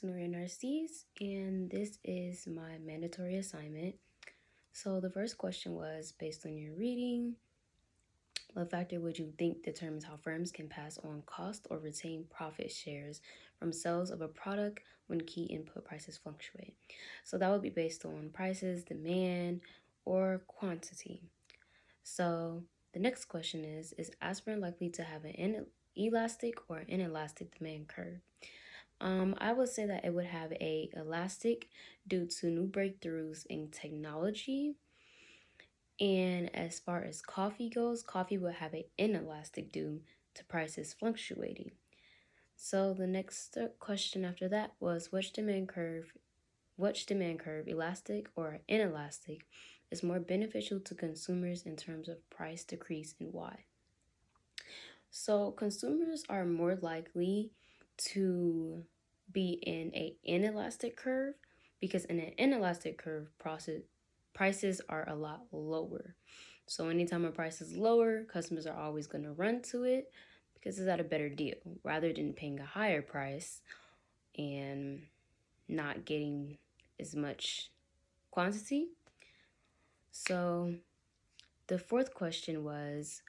Nuria Narcisse, and this is my mandatory assignment. So the first question was, based on your reading, what factor would you think determines how firms can pass on cost or retain profit shares from sales of a product when key input prices fluctuate? So that would be based on prices, demand, or quantity. So the next question is aspirin likely to have an elastic or inelastic demand curve? I would say that it would have a elastic due to new breakthroughs in technology. And as far as coffee goes, coffee will have an inelastic due to prices fluctuating. So the next question after that was which demand curve, elastic or inelastic, is more beneficial to consumers in terms of price decrease and why? So consumers are more likely to be in an inelastic curve because in an inelastic curve, prices are a lot lower. So anytime a price is lower, customers are always going to run to it because it's at a better deal rather than paying a higher price and not getting as much quantity. So the fourth question was,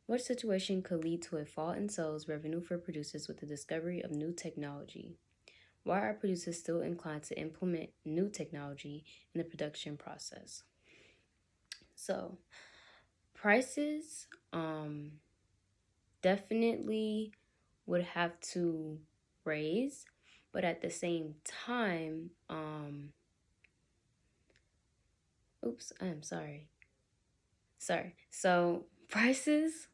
what situation could lead to a fall in sales revenue for producers with the discovery of new technology? Why are producers still inclined to implement new technology in the production process? So, prices definitely would have to raise, but at the same time, I'm sorry. So, prices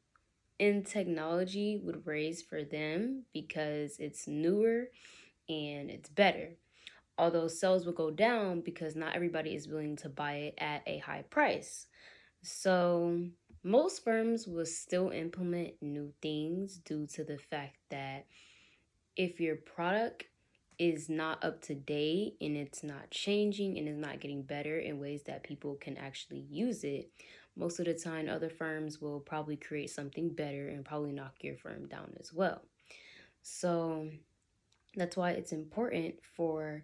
in technology would raise for them because it's newer and it's better. Although sales will go down because not everybody is willing to buy it at a high price. So most firms will still implement new things due to the fact that if your product is not up to date and it's not changing and is not getting better in ways that people can actually use it, most of the time other firms will probably create something better and probably knock your firm down as well. So that's why it's important for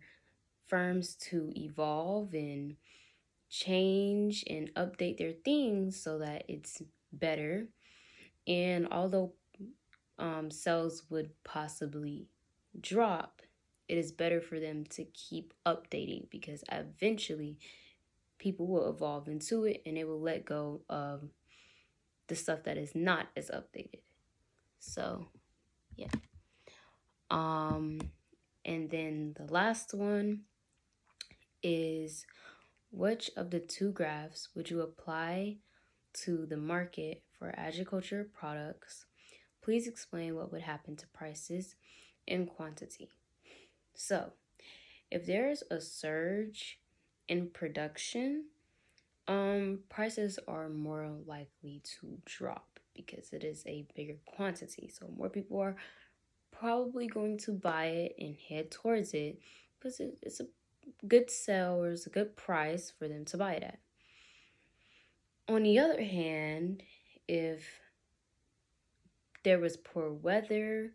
firms to evolve and change and update their things so that it's better. And although sales would possibly drop, it is better for them to keep updating because eventually people will evolve into it and they will let go of the stuff that is not as updated. So, yeah. And then the last one is, which of the two graphs would you apply to the market for agriculture products? Please explain what would happen to prices and quantity. So, if there's a surge in production, prices are more likely to drop because it is a bigger quantity. So more people are probably going to buy it and head towards it because it's a good sell or it's a good price for them to buy it at. On the other hand, if there was poor weather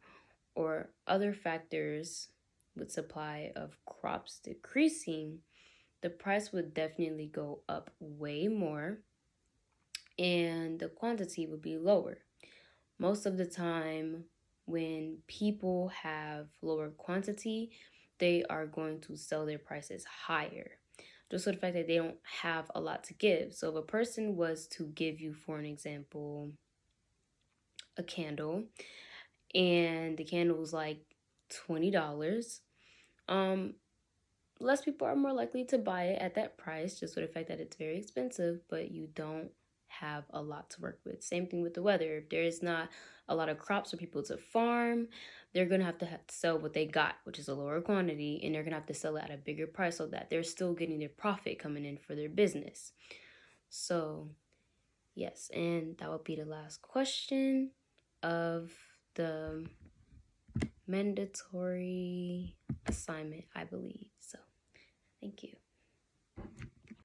or other factors with supply of crops decreasing, the price would definitely go up way more and the quantity would be lower. Most of the time, when people have lower quantity, they are going to sell their prices higher. Just for the fact that they don't have a lot to give. So if a person was to give you, for an example, a candle, and the candle was like $20, less people are more likely to buy it at that price just for the fact that it's very expensive, but you don't have a lot to work with. Same thing with the weather. If there is not a lot of crops for people to farm, they're going to have to sell what they got, which is a lower quantity, and they're going to have to sell it at a bigger price so that they're still getting their profit coming in for their business. So, yes, and that would be the last question of the mandatory assignment, I believe. So, thank you.